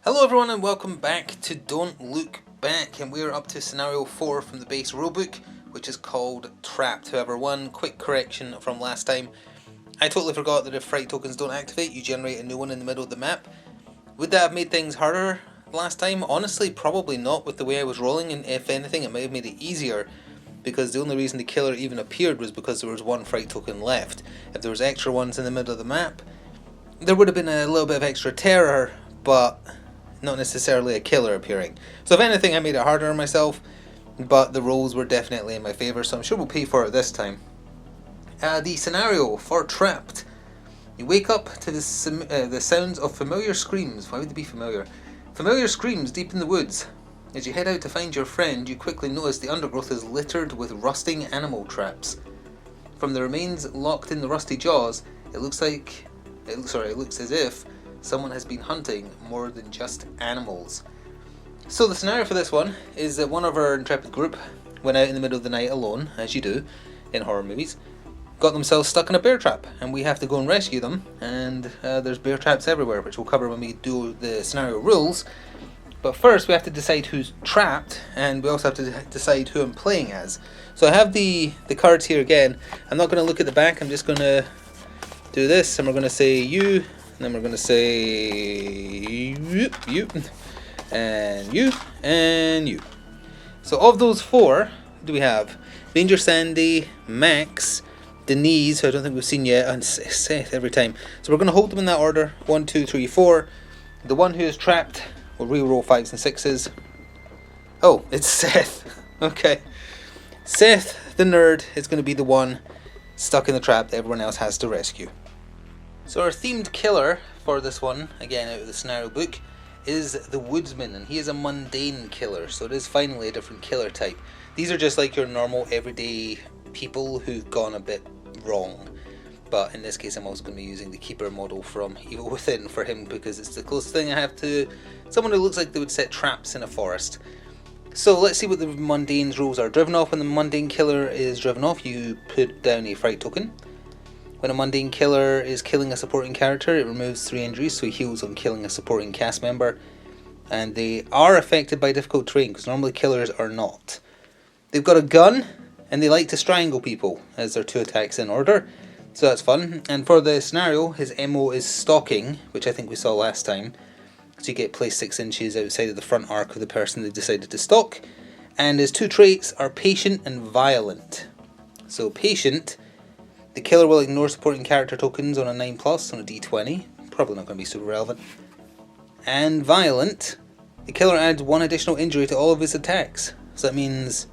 Hello everyone and welcome back to Don't Look Back, and we're up to scenario 4 from the base rulebook, which is called Trapped. However, one quick correction from last time. I totally forgot that if fright tokens don't activate, you generate a new one in the middle of the map. Would that have made things harder last time? Honestly, probably not with the way I was rolling, and if anything it might have made it easier, because the only reason the killer even appeared was because there was one fright token left. If there was extra ones in the middle of the map, there would have been a little bit of extra terror, but not necessarily a killer appearing. So if anything, I made it harder on myself, but the rolls were definitely in my favour, so I'm sure we'll pay for it this time. The scenario for Trapped. You wake up to the sounds of familiar screams. Why would they be familiar? Familiar screams deep in the woods. As you head out to find your friend, you quickly notice the undergrowth is littered with rusting animal traps. From the remains locked in the rusty jaws, it looks as if someone has been hunting more than just animals. So the scenario for this one is that one of our intrepid group went out in the middle of the night alone, as you do in horror movies, got themselves stuck in a bear trap, and we have to go and rescue them, and there's bear traps everywhere, which we'll cover when we do the scenario rules. But first we have to decide who's trapped, and we also have to decide who I'm playing as. So I have the cards here again. I'm not going to look at the back, I'm just going to do this, and we're going to say you, and then we're going to say you, and you, and you. So of those four, who do we have? Ranger Sandy, Max, Denise, who I don't think we've seen yet, and Seth every time. So we're going to hold them in that order, 1, 2, 3, 4. The one who is trapped will re-roll 5s and 6s. Oh, it's Seth. Okay. Seth, the nerd, is going to be the one stuck in the trap that everyone else has to rescue. So our themed killer for this one, again out of the scenario book, is the Woodsman, and he is a mundane killer, so it is finally a different killer type. These are just like your normal everyday people who've gone a bit wrong, but in this case I'm also going to be using the Keeper model from Evil Within for him, because it's the closest thing I have to someone who looks like they would set traps in a forest. So let's see what the mundane's rules are. Driven off. When the mundane killer is driven off, you put down a fright token. When a mundane killer is killing a supporting character, it removes 3 injuries, so he heals on killing a supporting cast member. And they are affected by difficult terrain, because normally killers are not. They've got a gun, and they like to strangle people, as their 2 attacks in order. So that's fun. And for the scenario, his MO is stalking, which I think we saw last time. So you get placed 6 inches outside of the front arc of the person they decided to stalk. And his 2 traits are patient and violent. So patient, the killer will ignore supporting character tokens on a 9+ on a d20. Probably not going to be super relevant. And violent, the killer adds 1 additional injury to all of his attacks. So that means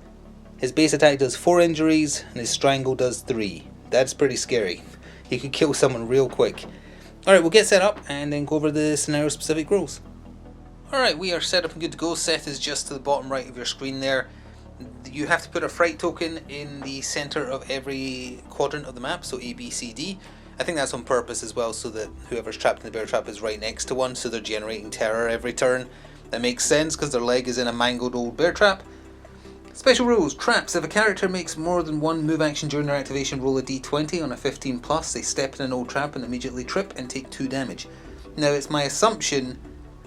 his base attack does 4 injuries and his strangle does 3. That's pretty scary. He could kill someone real quick. Alright, we'll get set up and then go over the scenario specific rules. Alright, we are set up and good to go. Seth is just to the bottom right of your screen there. You have to put a fright token in the centre of every quadrant of the map, so A, B, C, D. I think that's on purpose as well, so that whoever's trapped in the bear trap is right next to one, so they're generating terror every turn. That makes sense because their leg is in a mangled old bear trap. Special rules. Traps. If a character makes more than 1 move action during their activation, roll a d20 on a 15+. They step in an old trap and immediately trip and take 2 damage. Now it's my assumption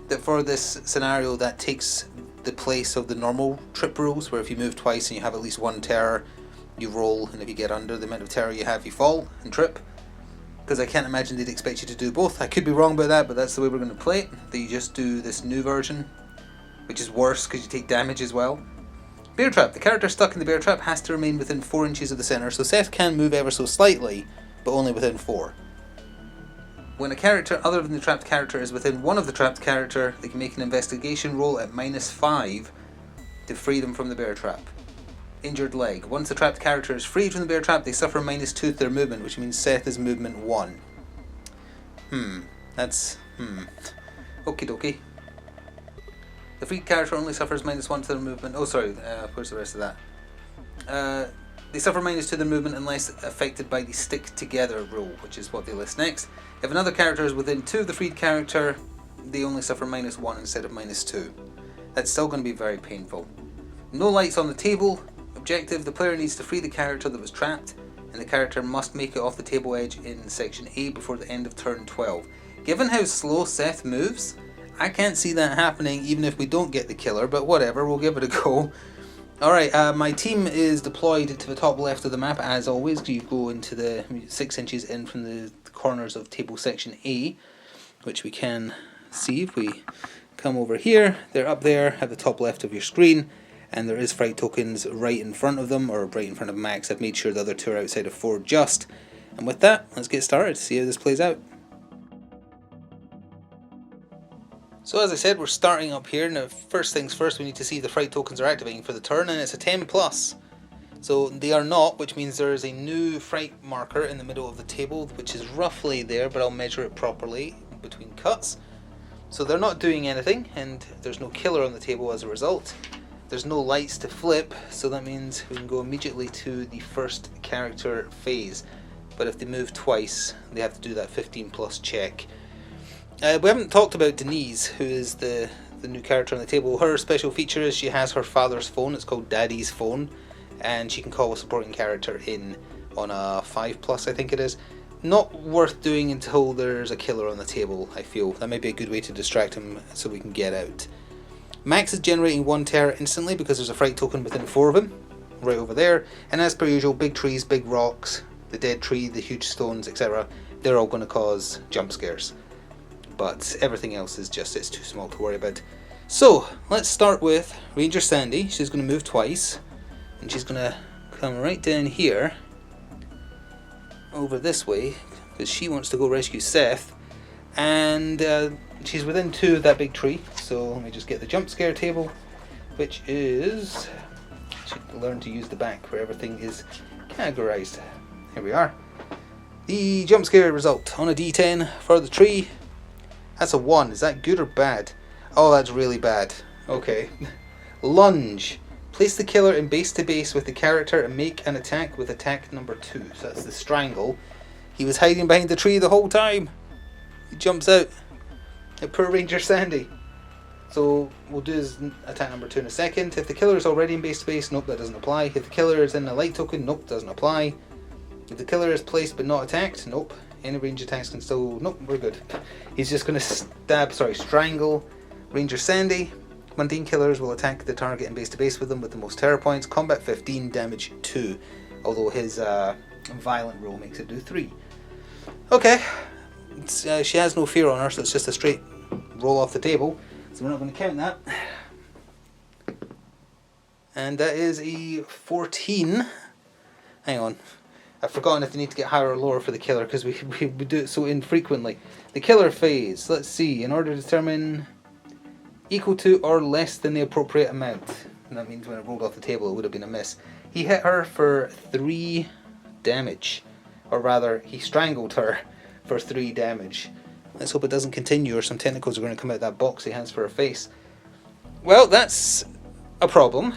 that for this scenario that takes the place of the normal trip rules, where if you move twice and you have at least 1 terror, you roll, and if you get under the amount of terror you have, you fall and trip. Because I can't imagine they'd expect you to do both. I could be wrong about that, but that's the way we're going to play it. That you just do this new version, which is worse because you take damage as well. Bear trap. The character stuck in the bear trap has to remain within 4 inches of the centre, so Seth can move ever so slightly, but only within 4. When a character other than the trapped character is within 1 of the trapped character, they can make an investigation roll at -5 to free them from the bear trap. Injured leg. Once the trapped character is freed from the bear trap, they suffer -2 to their movement, which means Seth is movement 1. Okie dokie. The freed character only suffers -1 to their movement. Oh, sorry, where's the rest of that? They suffer -2 to their movement unless affected by the stick together rule, which is what they list next. If another character is within 2 of the freed character, they only suffer -1 instead of -2. That's still going to be very painful. No lights on the table. Objective: the player needs to free the character that was trapped, and the character must make it off the table edge in section A before the end of turn 12. Given how slow Seth moves, I can't see that happening even if we don't get the killer, but whatever, we'll give it a go. Alright, my team is deployed to the top left of the map as always. You go into the 6 inches in from the corners of table section A, which we can see if we come over here. They're up there at the top left of your screen, and there is fright tokens right in front of them, or right in front of Max. I've made sure the other two are outside of 4 just. And with that, let's get started, see how this plays out. So as I said, we're starting up here. Now first things first, we need to see if the fright tokens are activating for the turn, and it's a 10 plus. So they are not, which means there is a new fright marker in the middle of the table, which is roughly there, but I'll measure it properly between cuts. So they're not doing anything, and there's no killer on the table as a result. There's no lights to flip, so that means we can go immediately to the first character phase. But if they move twice, they have to do that 15 plus check. We haven't talked about Denise, who is the new character on the table. Her special feature is she has her father's phone. It's called Daddy's phone, and she can call a supporting character in on a 5 plus, I think it is. Not worth doing until there's a killer on the table, I feel. That might be a good way to distract him so we can get out. Max is generating 1 terror instantly because there's a fright token within 4 of him, right over there. And as per usual, big trees, big rocks, the dead tree, the huge stones, etc. They're all going to cause jump scares. But everything else is just, it's too small to worry about. So, let's start with Ranger Sandy. She's going to move twice, and she's going to come right down here, over this way, because she wants to go rescue Seth. And she's within 2 of that big tree, so let me just get the jump scare table, which is, should learn to use the back where everything is categorized. Here we are. The jump scare result on a D10 for the tree. That's a 1. Is that good or bad? Oh, that's really bad. Okay. Lunge. Place the killer in base to base with the character and make an attack with attack number 2. So that's the strangle. He was hiding behind the tree the whole time. He jumps out. Poor Ranger Sandy. So we'll do his attack number 2 in a second. If the killer is already in base to base, nope, that doesn't apply. If the killer is in a light token, nope, doesn't apply. If the killer is placed but not attacked, nope. Any range attacks can still, nope, we're good. He's just going to strangle Ranger Sandy. Mundane killers will attack the target in base to base with them with the most terror points. Combat 15, damage 2. Although his violent roll makes it do 3. Okay. She has no fear on her, so it's just a straight roll off the table. So we're not going to count that. And that is a 14. Hang on. I've forgotten if they need to get higher or lower for the killer because we do it so infrequently. The killer phase. Let's see. In order to determine equal to or less than the appropriate amount. And that means when it rolled off the table it would have been a miss. He hit her for 3 damage. Or rather, he strangled her for 3 damage. Let's hope it doesn't continue or some tentacles are going to come out that box he has for her face. Well, that's a problem.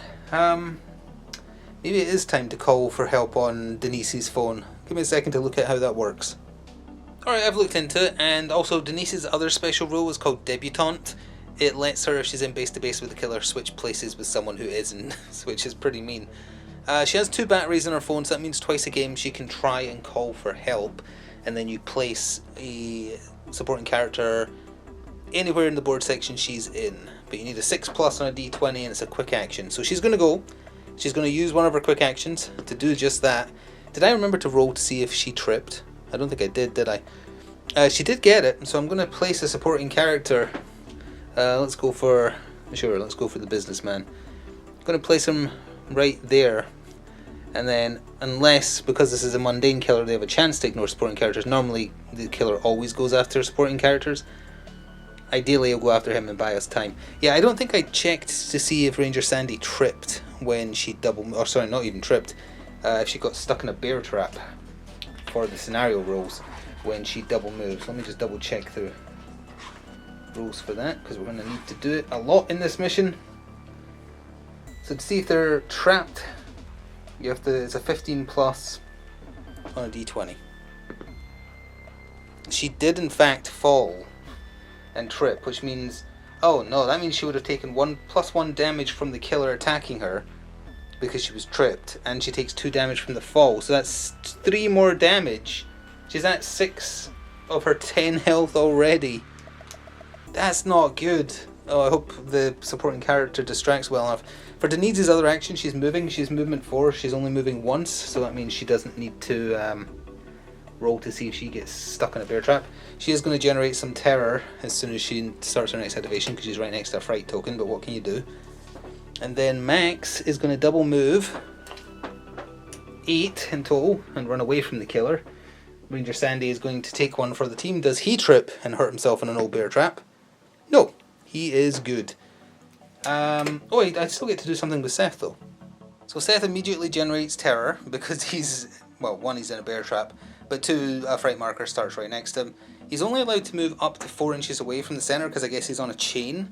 Maybe it is time to call for help on Denise's phone. Give me a second to look at how that works. Alright, I've looked into it, and also Denise's other special rule is called Debutante. It lets her, if she's in base to base with the killer, switch places with someone who isn't, which is pretty mean. She has 2 batteries on her phone, so that means twice a game she can try and call for help, and then you place a supporting character anywhere in the board section she's in. But you need a 6 plus on a D20 and it's a quick action. So she's going to go. She's going to use one of her quick actions to do just that. Did I remember to roll to see if she tripped? I don't think I did I? She did get it, so I'm going to place a supporting character. Let's go for the businessman. I'm going to place him right there. And then, unless, because this is a mundane killer, they have a chance to ignore supporting characters. Normally, the killer always goes after supporting characters. Ideally, I'll go after him and buy us time. Yeah, I don't think I checked to see if Ranger Sandy tripped when she not even tripped. If she got stuck in a bear trap for the scenario rolls when she double moves. Let me just double check the rules for that, because we're going to need to do it a lot in this mission. So to see if they're trapped, you have to, it's a 15 plus on a D20. She did in fact fall and trip, which means, oh no, that means she would have taken 1+1 damage from the killer attacking her because she was tripped, and she takes 2 damage from the fall, so that's 3 more damage. She's at 6 of her 10 health already. That's not good. Oh, I hope the supporting character distracts well enough. For Denise's other action, she's moving. She's movement 4. She's only moving once, so that means she doesn't need to roll to see if she gets stuck in a bear trap. She is going to generate some terror as soon as she starts her next activation because she's right next to a fright token, but what can you do? And then Max is going to double move 8 in total and run away from the killer. Ranger Sandy is going to take one for the team. Does he trip and hurt himself in an old bear trap? No, he is good. Oh, I still get to do something with Seth though. So Seth immediately generates terror because he's, well, 1, he's in a bear trap, but 2, a fright marker starts right next to him. He's only allowed to move up to 4 inches away from the center because I guess he's on a chain.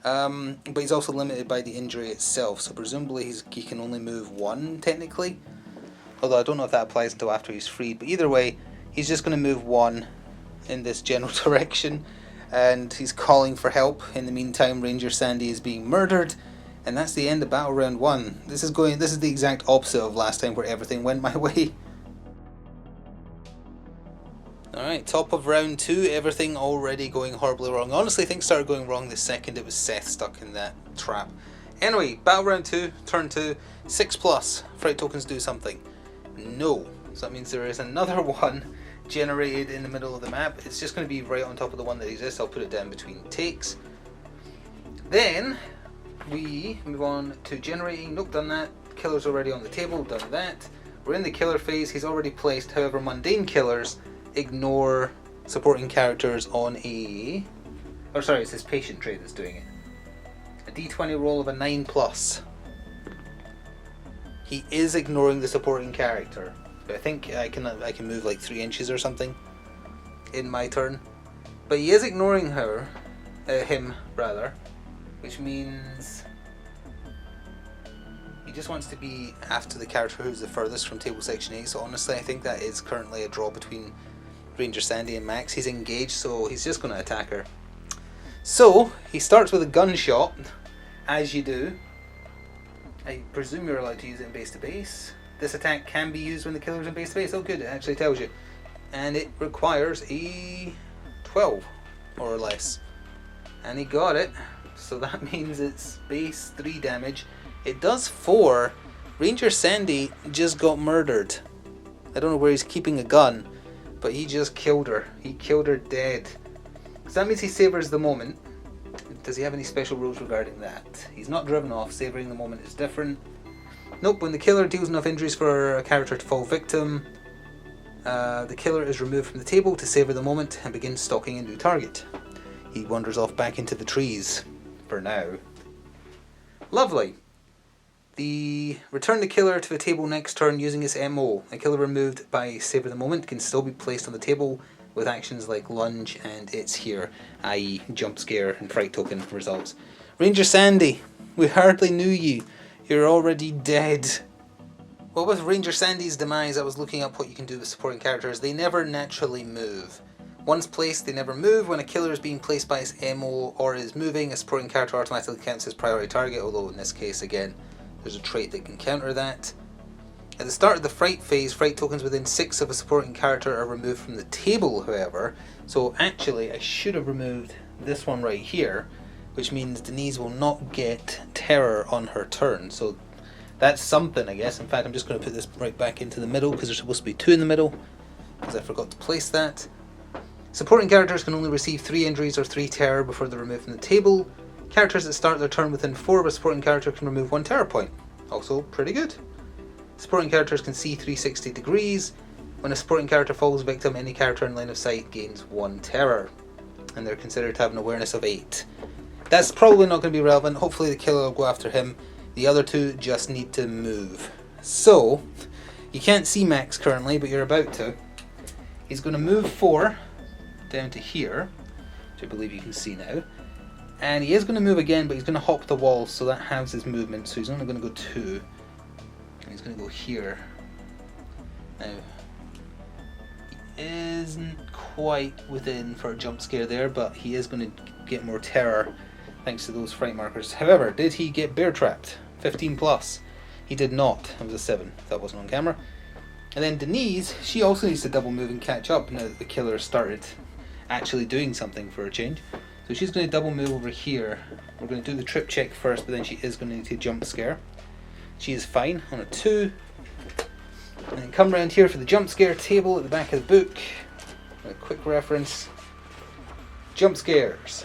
But he's also limited by the injury itself, so presumably he can only move 1 technically. Although I don't know if that applies until after he's freed, but either way, he's just going to move 1 in this general direction, and he's calling for help. In the meantime, Ranger Sandy is being murdered, and that's the end of battle round 1. This is the exact opposite of last time where everything went my way. Alright, top of round 2, everything already going horribly wrong. Honestly, things started going wrong the second it was Seth stuck in that trap. Anyway, battle round 2, turn 2, 6+, fright tokens do something. No, so that means there is another one generated in the middle of the map. It's just going to be right on top of the one that exists. I'll put it down between takes. Then we move on to generating. Nope, done that. Killer's already on the table, done that. We're in the killer phase. He's already placed, however, mundane killers ignore supporting characters on a... Oh, sorry, it's his patient trait that's doing it. A d20 roll of a 9+. He is ignoring the supporting character. But I think I can move like 3 inches or something in my turn. But he is ignoring him, which means he just wants to be after the character who's the furthest from table section 8. So honestly, I think that is currently a draw between Ranger Sandy and Max. He's engaged, so he's just going to attack her. So he starts with a gunshot, as you do. I presume you're allowed to use it in base to base. This attack can be used when the killer's in base to base. Oh good, it actually tells you. And it requires a 12 or less. And he got it. So that means it's base 3 damage. It does 4. Ranger Sandy just got murdered. I don't know where he's keeping a gun, but he just killed her. He killed her dead. So that means he savors the moment. Does he have any special rules regarding that? He's not driven off. Savoring the moment is different. Nope, when the killer deals enough injuries for a character to fall victim, the killer is removed from the table to savor the moment and begins stalking a new target. He wanders off back into the trees, for now. Lovely. Return the killer to the table next turn using its MO. A killer removed by savor the moment can still be placed on the table with actions like lunge and it's here, i.e. jump scare and fright token results. Ranger Sandy, we hardly knew you. You're already dead. Well, with Ranger Sandy's demise, I was looking up what you can do with supporting characters. They never naturally move. Once placed, they never move. When a killer is being placed by its MO or is moving, a supporting character automatically counts as priority target, although in this case, again, there's a trait that can counter that. At the start of the fright phase, fright tokens within 6 of a supporting character are removed from the table, however. So actually, I should have removed this one right here, which means Denise will not get terror on her turn. So that's something, I guess. In fact, I'm just going to put this right back into the middle because there's supposed to be 2 in the middle, because I forgot to place that. Supporting characters can only receive 3 injuries or 3 terror before they're removed from the table. Characters that start their turn within 4 of a supporting character can remove 1 terror point. Also pretty good. Supporting characters can see 360 degrees. When a supporting character falls victim, any character in line of sight gains 1 terror. And they're considered to have an awareness of 8. That's probably not going to be relevant. Hopefully the killer will go after him. The other 2 just need to move. So, you can't see Max currently, but you're about to. He's going to move 4 down to here, which I believe you can see now. And he is going to move again, but he's going to hop the wall, so that halves his movement. So he's only going to go 2. And he's going to go here. Now, he isn't quite within for a jump scare there, but he is going to get more terror thanks to those fright markers. However, did he get bear trapped? 15 plus. He did not. It was a 7. That wasn't on camera. And then Denise, she also needs to double move and catch up now that the killer started actually doing something for a change. So she's going to double move over here. We're going to do the trip check first, but then she is going to need to jump scare. She is fine on a 2. And then come around here for the jump scare table at the back of the book. A quick reference. Jump scares.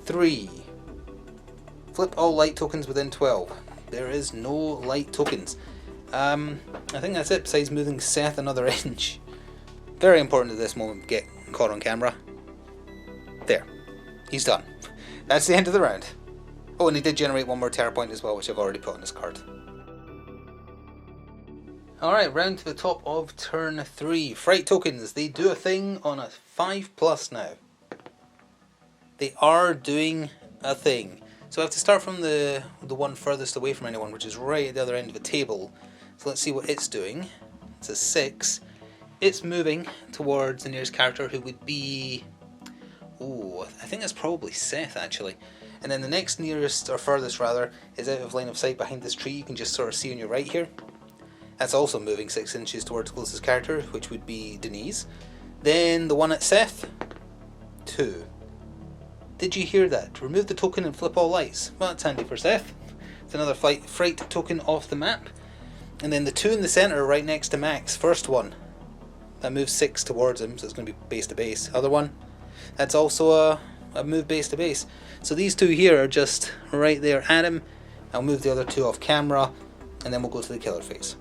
3. Flip all light tokens within 12. There is no light tokens. I think that's it, besides moving Seth another inch. Very important at this moment, get caught on camera. There. He's done. That's the end of the round. Oh, and he did generate one more terror point as well, which I've already put on his card. Alright, round to the top of turn 3. Fright tokens, they do a thing on a 5+ now. They are doing a thing. So I have to start from the one furthest away from anyone, which is right at the other end of the table. So let's see what it's doing. It's a 6. It's moving towards the nearest character, who would be... oh, I think that's probably Seth actually. And then the next nearest, or furthest rather, is out of line of sight behind this tree. You can just sort of see on your right here. That's also moving 6 inches towards the closest character, which would be Denise. Then the one at Seth, 2. Did you hear that? Remove the token and flip all lights. Well, that's handy for Seth. It's another fright token off the map. And then the 2 in the centre right next to Max, first one. That moves 6 towards him, so it's going to be base to base. Other one, that's also a move base to base. So these 2 here are just right there at him. I'll move the other 2 off camera, and then we'll go to the killer phase.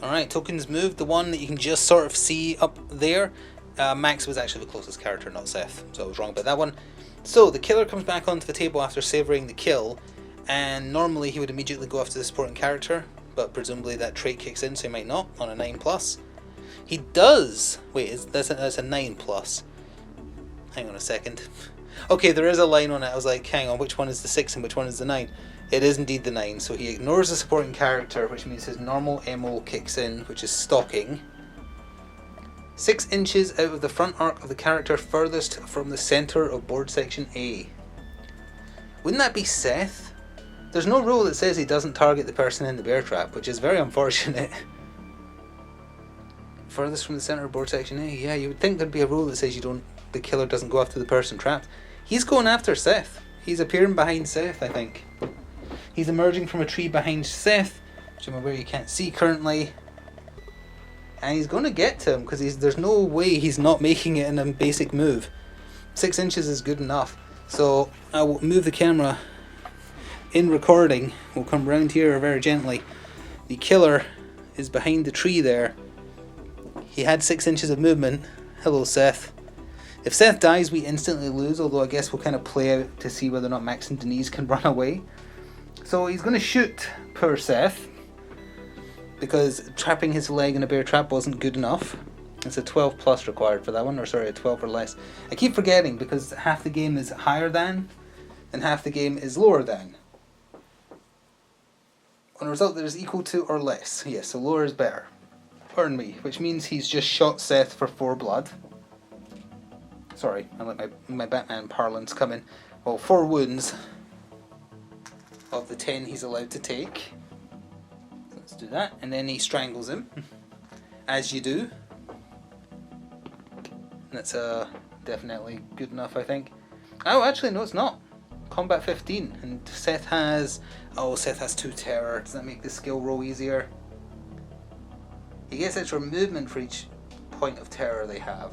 Alright, tokens moved. The one that you can just sort of see up there, Max was actually the closest character, not Seth, so I was wrong about that one. So the killer comes back onto the table after savouring the kill, and normally he would immediately go after the supporting character, but presumably that trait kicks in, so he might not, on a 9+. He does! Wait, that's a 9+. Hang on a second. Okay, there is a line on it. I was like, hang on, which one is the 6 and which one is the 9? It is indeed the 9, so he ignores the supporting character, which means his normal MO kicks in, which is stalking. 6 inches out of the front arc of the character furthest from the centre of board section A. Wouldn't that be Seth? There's no rule that says he doesn't target the person in the bear trap, which is very unfortunate. Furthest from the centre of board section A. Yeah, you would think there'd be a rule that says the killer doesn't go after the person trapped. He's going after Seth. He's appearing behind Seth, I think. He's emerging from a tree behind Seth, which I'm aware you can't see currently. And he's going to get to him, because there's no way he's not making it in a basic move. 6 inches is good enough. So I will move the camera in recording. We'll come round here very gently. The killer is behind the tree there. He had 6 inches of movement. Hello, Seth. If Seth dies, we instantly lose, although I guess we'll kind of play out to see whether or not Max and Denise can run away. So he's going to shoot poor Seth, because trapping his leg in a bear trap wasn't good enough. It's a 12+ required for that one, or sorry, a 12 or less. I keep forgetting, because half the game is higher than, and half the game is lower than. On a result that is equal to or less. Yes, so lower is better. Pardon me, which means he's just shot Seth for 4 blood. Sorry, I let my Batman parlance come in. Well, 4 wounds of the 10 he's allowed to take. So let's do that, and then he strangles him, as you do. That's definitely good enough, I think. Oh, actually, no, it's not. Combat 15, and Seth has 2 terror. Does that make the skill roll easier? He gets extra movement for each point of terror they have.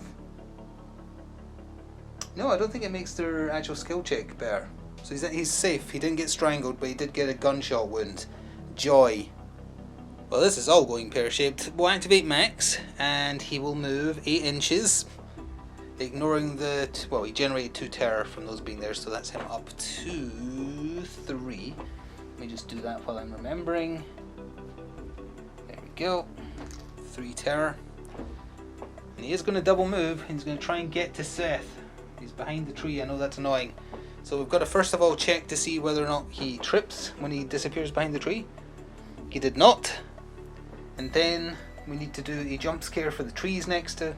No, I don't think it makes their actual skill check better. So he's safe. He didn't get strangled, but he did get a gunshot wound. Joy. Well, this is all going pear-shaped. We'll activate Max, and he will move 8 inches. Ignoring the... well, he generated 2 terror from those being there, so that's him up to 3. Let me just do that while I'm remembering. There we go. 3 terror. And he is going to double move. He's going to try and get to Seth. He's behind the tree. I know that's annoying. So we've got to first of all check to see whether or not he trips when he disappears behind the tree. He did not. And then we need to do a jump scare for the trees next to...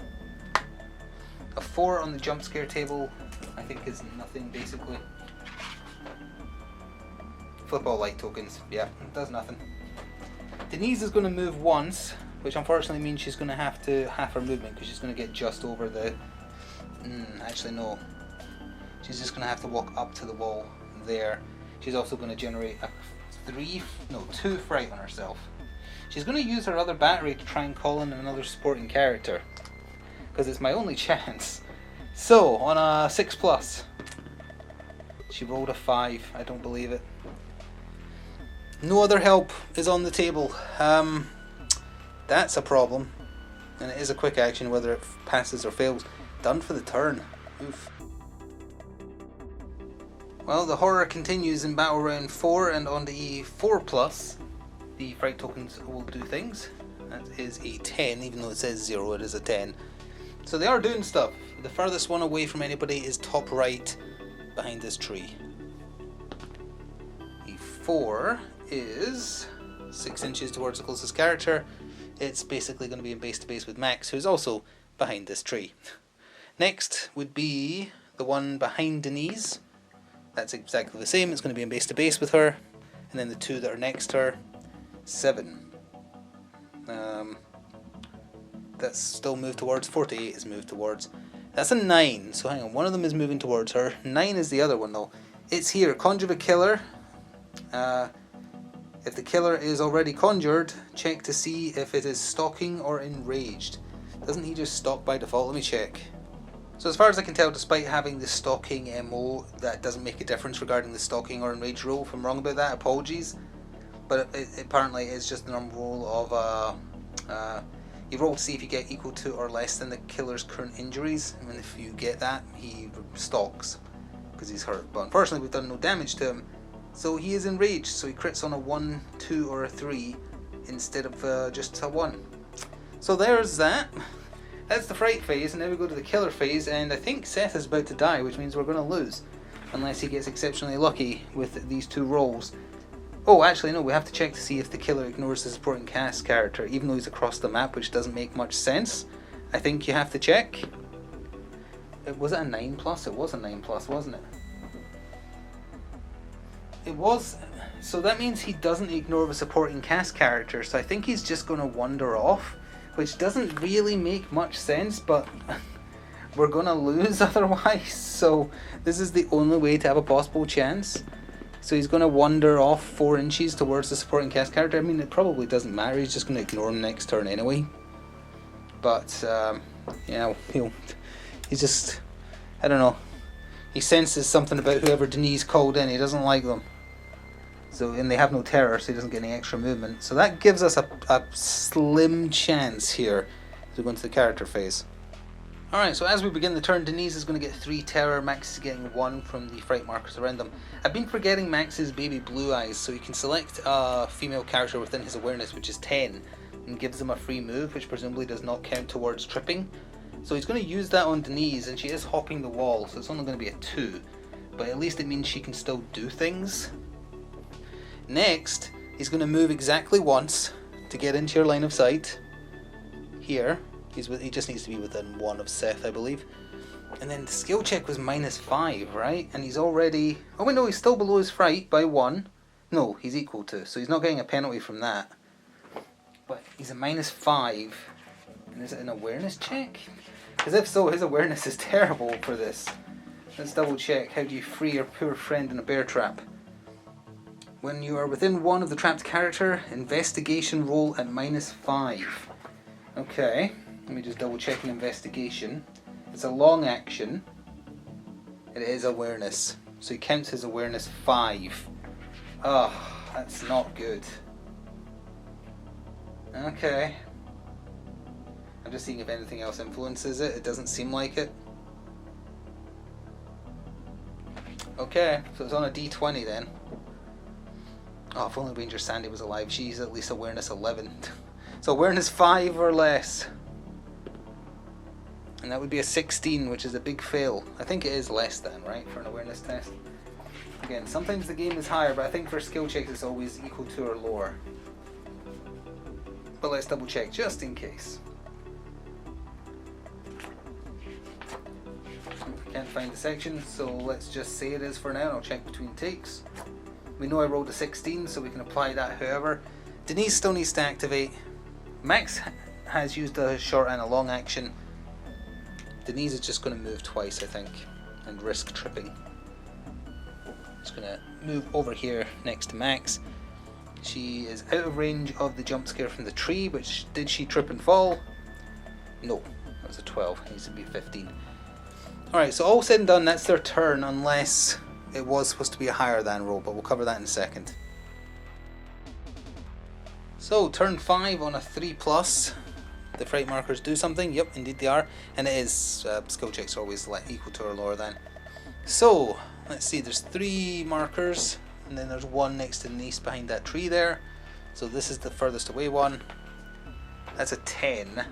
a 4 on the jump scare table, I think, is nothing basically. Flip all light tokens. Yeah, it does nothing. Denise is going to move once, which unfortunately means she's going to have to half her movement, because she's going to get just over the Actually no. She's just going to have to walk up to the wall there. She's also going to generate a 2 fright on herself. She's going to use her other battery to try and call in another supporting character, because it's my only chance. So, on a 6+, she rolled a 5. I don't believe it. No other help is on the table. That's a problem. And it is a quick action, whether it passes or fails. Done for the turn. Oof. Well, the horror continues in battle round 4, and on the 4+, the fright tokens will do things. That is a 10, even though it says 0, it is a 10. So they are doing stuff. The furthest one away from anybody is top right, behind this tree. The 4 is 6 inches towards the closest character. It's basically going to be in base to base with Max, who's also behind this tree. Next would be the one behind Denise. That's exactly the same. It's going to be in base to base with her. And then the 2 that are next to her, 7. That's still moved towards. 48 is moved towards. That's a 9. So hang on, one of them is moving towards her. 9 is the other one though. It's here. Conjure the killer. If the killer is already conjured, check to see if it is stalking or enraged. Doesn't he just stalk by default? Let me check. So as far as I can tell, despite having the stalking MO, that doesn't make a difference regarding the stalking or enraged rule. If I'm wrong about that, apologies. But it apparently is just the normal rule of you roll to see if you get equal to or less than the killer's current injuries. And if you get that, he stalks because he's hurt. But unfortunately, we've done no damage to him, so he is enraged. So he crits on a 1, 2, or a 3 instead of just a 1. So there's that. That's the fright phase, and now we go to the killer phase, and I think Seth is about to die, which means we're going to lose, unless he gets exceptionally lucky with these 2 rolls. Oh, actually no, we have to check to see if the killer ignores the supporting cast character, even though he's across the map, which doesn't make much sense. I think you have to check. Was it a 9+? It was a 9+, wasn't it? It was. So that means he doesn't ignore the supporting cast character, so I think he's just going to wander off, which doesn't really make much sense, but we're going to lose otherwise, so this is the only way to have a possible chance. So he's going to wander off 4 inches towards the supporting cast character. I mean, it probably doesn't matter, he's just going to ignore him next turn anyway. But, yeah, he's just, I don't know, he senses something about whoever Denise called in, he doesn't like them. So, and they have no terror, so he doesn't get any extra movement. So that gives us a slim chance here as we go into the character phase. Alright, so as we begin the turn, Denise is going to get 3 terror, Max is getting 1 from the fright markers around them. I've been forgetting Max's baby blue eyes, so he can select a female character within his awareness, which is 10, and gives them a free move, which presumably does not count towards tripping. So he's going to use that on Denise, and she is hopping the wall, so it's only going to be a 2, but at least it means she can still do things. Next, he's going to move exactly once to get into your line of sight. Here, he just needs to be within 1 of Seth, I believe. And then the skill check was -5, right? And he's already... Oh wait, no, he's still below his fright by 1. No, he's equal to, so he's not getting a penalty from that. But he's a -5. And is it an awareness check? Because if so, his awareness is terrible for this. Let's double check. How do you free your poor friend in a bear trap? When you are within 1 of the trapped character, investigation roll at -5. Okay, let me just double check an investigation. It's a long action. It is awareness. So he counts his awareness 5. Oh, that's not good. Okay. I'm just seeing if anything else influences it. It doesn't seem like it. Okay, so it's on a D20 then. Oh, if only Ranger Sandy was alive. She's at least awareness 11. So awareness 5 or less. And that would be a 16, which is a big fail. I think it is less than, right, for an awareness test. Again, sometimes the game is higher, but I think for skill checks it's always equal to or lower. But let's double check, just in case. I can't find the section, so let's just say it is for now, and I'll check between takes. We know I rolled a 16, so we can apply that however. Denise still needs to activate. Max has used a short and a long action. Denise is just going to move twice, I think, and risk tripping. Just going to move over here next to Max. She is out of range of the jump scare from the tree, which did she trip and fall? No, that was a 12. It needs to be 15. Alright, so all said and done, that's their turn, unless it was supposed to be a higher than roll, but we'll cover that in a second. So, turn 5 on a 3+. The fright markers do something. Yep, indeed they are. And it is, skill checks are always equal to or lower than. So, let's see, there's 3 markers, and then there's one next to Denise behind that tree there. So this is the furthest away one. That's a 10.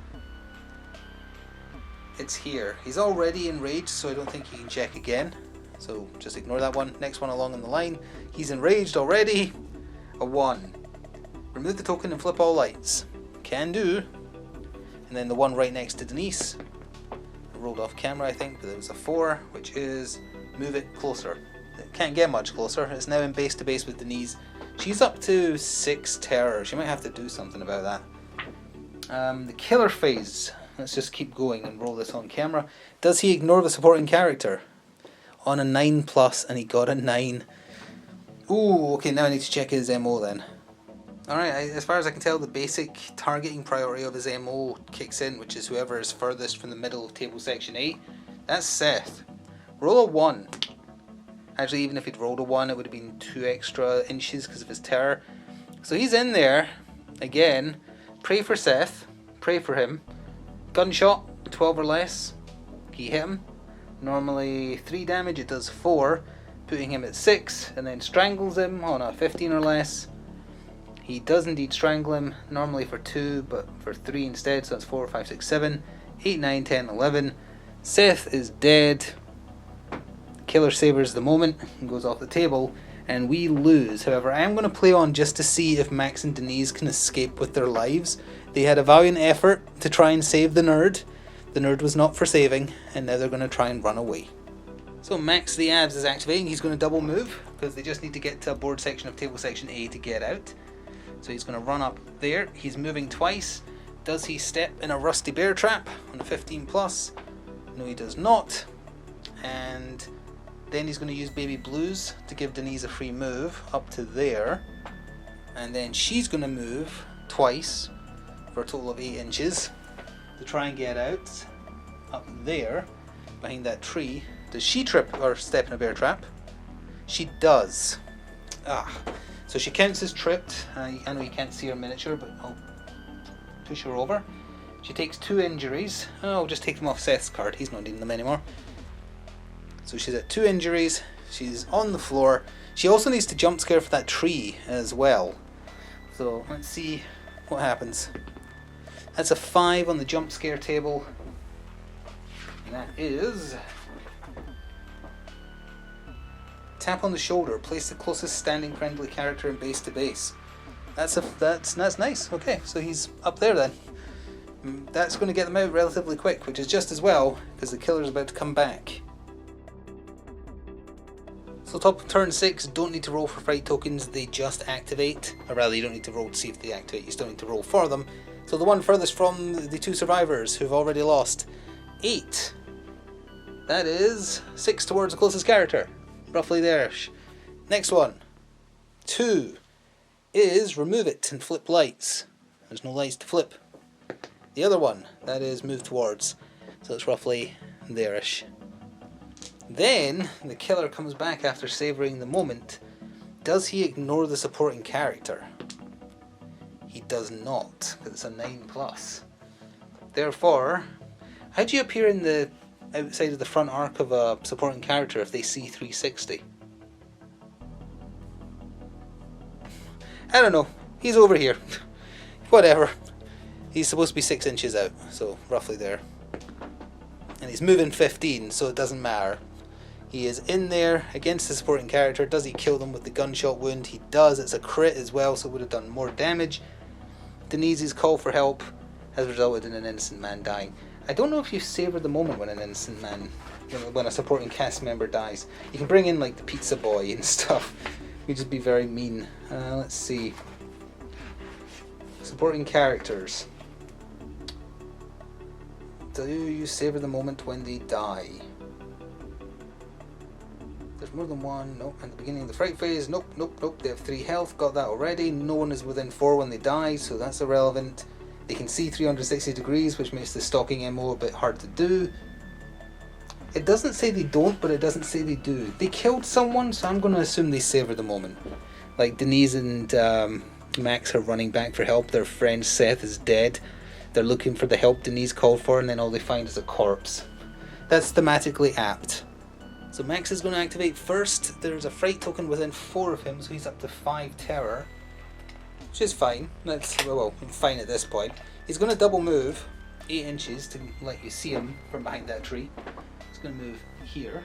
It's here. He's already enraged, so I don't think he can check again. So just ignore that one. Next one along on the line. He's enraged already. A 1. Remove the token and flip all lights. Can do. And then the one right next to Denise. I rolled off camera, I think, but it was a 4, which is move it closer. It can't get much closer. It's now in base to base with Denise. She's up to 6 terror. She might have to do something about that. The killer phase. Let's just keep going and roll this on camera. Does he ignore the supporting character? On a 9+, and he got a 9. Ooh, okay, now I need to check his MO then. Alright, as far as I can tell, the basic targeting priority of his MO kicks in, which is whoever is furthest from the middle of table section 8. That's Seth. Roll a 1. Actually, even if he'd rolled a 1, it would have been 2 extra inches because of his terror. So he's in there. Again, pray for Seth. Pray for him. Gunshot, 12 or less. Can you hit him? Normally 3 damage, it does 4. Putting him at 6, and then strangles him on a 15 or less. He does indeed strangle him, normally for 2, but for 3 instead, so that's 4, 5, 6, 7, 8, 9, 10, 11. Seth is dead. Killer savors the moment and goes off the table, and we lose. However, I am going to play on just to see if Max and Denise can escape with their lives. They had a valiant effort to try and save the nerd. The nerd was not for saving, and now they're going to try and run away. So Max the Abs is activating. He's going to double move, because they just need to get to a board section of table section A to get out. So he's going to run up there. He's moving twice. Does he step in a rusty bear trap on a 15+? No, he does not. And then he's going to use Baby Blues to give Denise a free move up to there. And then she's going to move twice for a total of 8 inches to try and get out up there behind that tree. Does she trip or step in a bear trap? She does. So she counts as tripped. I know you can't see her miniature, but I'll push her over. She takes 2 injuries. I'll just take them off Seth's card. He's not needing them anymore. So she's at 2 injuries. She's on the floor. She also needs to jump scare for that tree as well. So let's see what happens. That's a 5 on the jump scare table. And that is... Tap on the shoulder. Place the closest standing friendly character in base to base. That's nice. Okay, so he's up there then. That's going to get them out relatively quick, which is just as well because the killer's about to come back. So top of turn 6, don't need to roll for fright tokens, they just activate. Or rather, you don't need to roll to see if they activate, you still need to roll for them. So the one furthest from the 2 survivors who've already lost, 8. That is 6 towards the closest character. Roughly there. Next one, 2, is remove it and flip lights. There's no lights to flip. The other one, that is move towards. So it's roughly there-ish. Then the killer comes back after savouring the moment. Does he ignore the supporting character? He does not, because it's a 9+. Therefore, how do you appear in the outside of the front arc of a supporting character if they see 360? I don't know. He's over here. Whatever. He's supposed to be 6 inches out, so roughly there. And he's moving 15, so it doesn't matter. He is in there against the supporting character. Does he kill them with the gunshot wound? He does. It's a crit as well, so it would have done more damage. Denise's call for help has resulted in an innocent man dying. I don't know if you savor the moment when an innocent man, when a supporting cast member dies. You can bring in like the pizza boy and stuff. You just be very mean. Let's see. Supporting characters. Do you savor the moment when they die? There's more than one. Nope. At the beginning of the fright phase. Nope, nope, nope. They have 3 health. Got that already. No one is within 4 when they die, so that's irrelevant. They can see 360 degrees, which makes the stalking MO a bit hard to do. It doesn't say they don't, but it doesn't say they do. They killed someone, so I'm going to assume they savor the moment. Like Denise and Max are running back for help. Their friend Seth is dead. They're looking for the help Denise called for, and then all they find is a corpse. That's thematically apt. So Max is going to activate first. There's a fright token within 4 of him, so he's up to 5 terror. Which is fine. That's, well, fine at this point. He's going to double move 8 inches to let you see him from behind that tree. He's going to move here.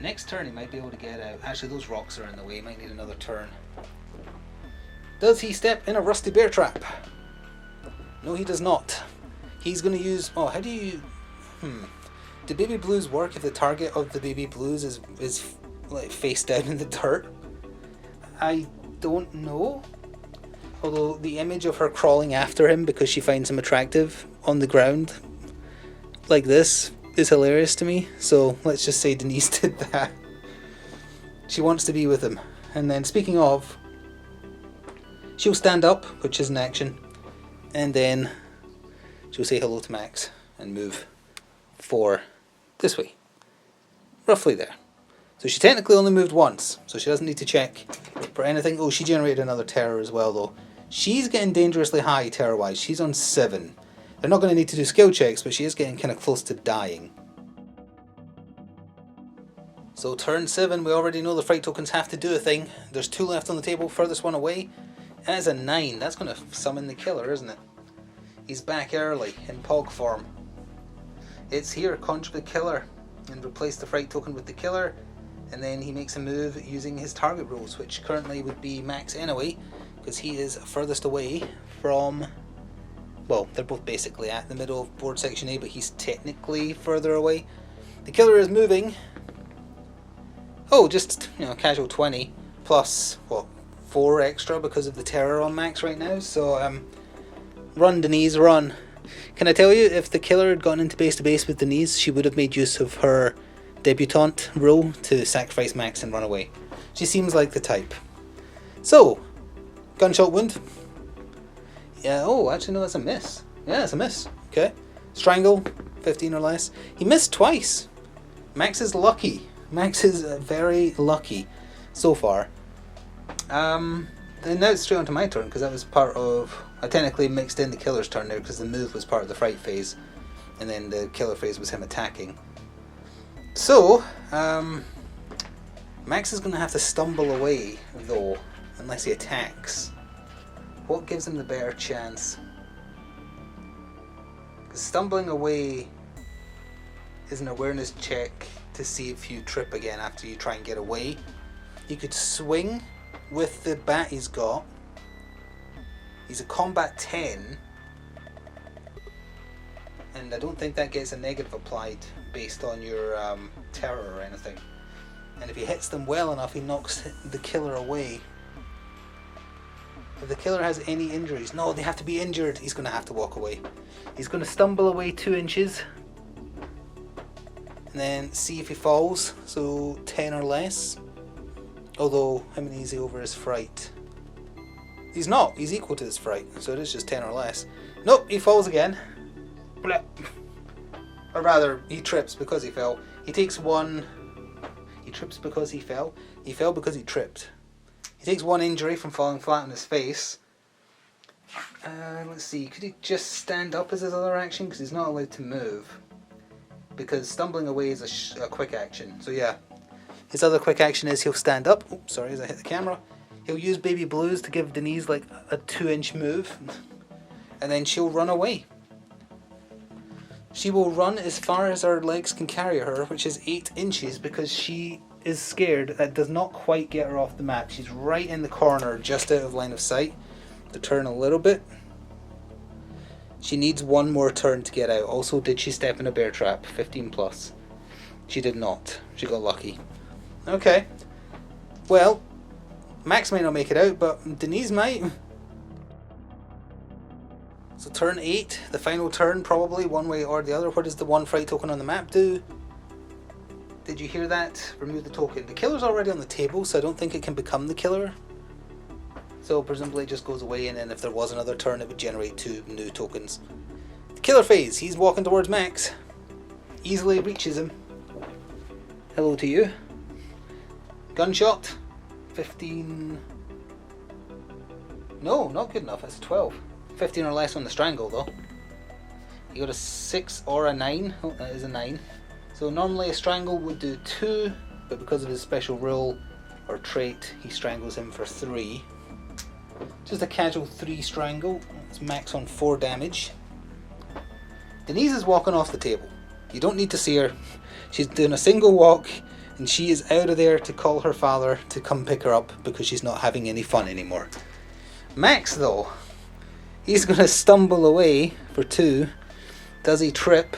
Next turn he might be able to get out. Actually, those rocks are in the way. He might need another turn. Does he step in a rusty bear trap? No, he does not. He's going to use... Oh, how do you... Do baby blues work if the target of the baby blues is like face down in the dirt? I don't know. Although the image of her crawling after him because she finds him attractive on the ground like this is hilarious to me. So let's just say Denise did that. She wants to be with him. And then speaking of, she'll stand up, which is an action, and then she'll say hello to Max and move 4 this way. Roughly there. So she technically only moved once, so she doesn't need to check for anything. Oh, she generated another terror as well though. She's getting dangerously high terror wise. She's on 7. They're not going to need to do skill checks, but she is getting kind of close to dying. So turn 7, we already know the fright tokens have to do a thing. There's 2 left on the table, furthest one away. That is a 9. That's going to summon the killer, isn't it? He's back early in Pog form. It's here, conjure the killer and replace the fright token with the killer, and then he makes a move using his target rules, which currently would be Max anyway, because he is furthest away from... Well, they're both basically at the middle of board section A, but he's technically further away. The killer is moving. Oh, just, you know, casual 20 plus, what, 4 extra because of the terror on Max right now. So, run Denise, run. Can I tell you, if the killer had gone into base to base with Denise, she would have made use of her debutante role to sacrifice Max and run away. She seems like the type. So, gunshot wound. Yeah, oh, actually no, that's a miss. Yeah, it's a miss. Okay. Strangle, 15 or less. He missed twice. Max is lucky. Max is very lucky so far. Then now it's straight onto my turn, because that was part of... I technically mixed in the killer's turn there, because the move was part of the fright phase, and then the killer phase was him attacking. So, Max is going to have to stumble away, though, unless he attacks. What gives him the better chance? Because stumbling away is an awareness check to see if you trip again after you try and get away. You could swing with the bat he's got. He's a combat 10. And I don't think that gets a negative applied based on your terror or anything. And if he hits them well enough, he knocks the killer away. If the killer has any injuries, no, they have to be injured, he's going to have to walk away. He's going to stumble away 2 inches. And then see if he falls, so 10 or less. Although, how many is he over his fright? He's not, he's equal to his fright, so it is just 10 or less. Nope, he falls again. Blah. Or rather, he trips because he fell. He takes 1... He trips because he fell? He fell because he tripped. He takes 1 injury from falling flat on his face. Let's see, could he just stand up as his other action? Because he's not allowed to move. Because stumbling away is a quick action. So yeah, his other quick action is he'll stand up. Oops, sorry, as I hit the camera. He'll use Baby Blues to give Denise like a 2-inch move. And then she'll run away. She will run as far as her legs can carry her, which is 8 inches, because she is scared. That does not quite get her off the map. She's right in the corner, just out of line of sight. To turn a little bit. She needs 1 more turn to get out. Also, did she step in a bear trap? 15 plus. She did not. She got lucky. Okay. Well, Max may not make it out, but Denise might. So turn 8, the final turn probably, one way or the other. What does the one fright token on the map do? Did you hear that? Remove the token. The killer's already on the table, so I don't think it can become the killer. So presumably it just goes away, and then if there was another turn it would generate 2 new tokens. The killer phase, he's walking towards Max. Easily reaches him. Hello to you. Gunshot. 15... No, not good enough, it's 12. 15 or less on the strangle though. You got a 6 or a 9. Oh, that is a 9. So normally a strangle would do 2, but because of his special rule or trait, he strangles him for 3. Just a casual 3 strangle. It's max on 4 damage. Denise is walking off the table. You don't need to see her. She's doing a single walk, and she is out of there to call her father to come pick her up because she's not having any fun anymore. Max though, he's going to stumble away for 2. Does he trip?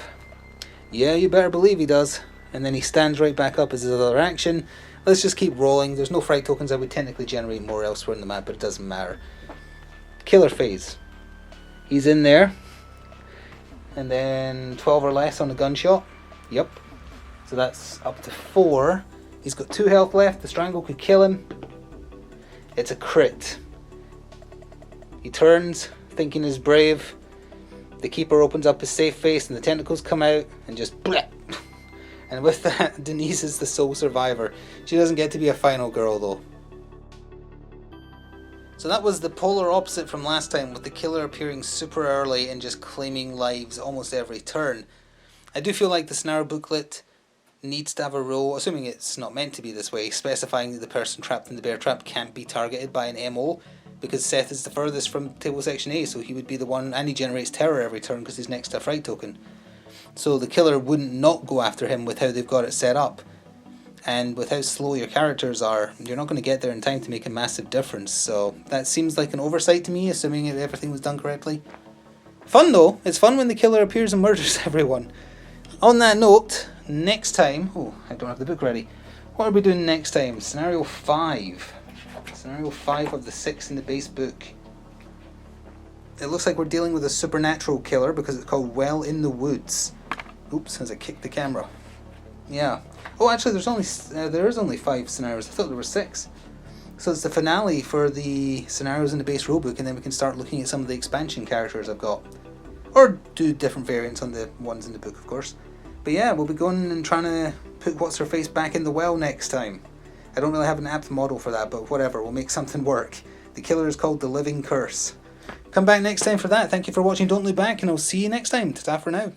Yeah, you better believe he does. And then he stands right back up as his other action. Let's just keep rolling. There's no fright tokens. I would technically generate more elsewhere in the map, but it doesn't matter. Killer phase. He's in there. And then 12 or less on a gunshot. Yep. So that's up to 4. He's got 2 health left. The strangle could kill him. It's a crit. He turns, thinking he's brave. The keeper opens up his safe face and the tentacles come out and just bleh. And with that, Denise is the sole survivor. She doesn't get to be a final girl though. So that was the polar opposite from last time, with the killer appearing super early and just claiming lives almost every turn. I do feel like the scenario booklet needs to have a rule, assuming it's not meant to be this way, specifying that the person trapped in the bear trap can't be targeted by an MO, because Seth is the furthest from table section A, so he would be the one, and he generates terror every turn because he's next to a fright token. So the killer wouldn't not go after him with how they've got it set up. And with how slow your characters are, you're not going to get there in time to make a massive difference. So that seems like an oversight to me, assuming everything was done correctly. Fun though, it's fun when the killer appears and murders everyone. On that note, next time, oh, I don't have the book ready. What are we doing next time? Scenario 5. Scenario 5 of the 6 in the base book. It looks like we're dealing with a supernatural killer because it's called Well in the Woods. Oops, as I kicked the camera. Yeah. Oh, actually, there is only 5 scenarios. I thought there were 6. So it's the finale for the scenarios in the base rulebook, and then we can start looking at some of the expansion characters I've got. Or do different variants on the ones in the book, of course. But yeah, we'll be going and trying to put What's-Her-Face back in the well next time. I don't really have an apt model for that, but whatever, we'll make something work. The killer is called The Living Curse. Come back next time for that. Thank you for watching Don't Look Back, and I'll see you next time. Ta-ta for now.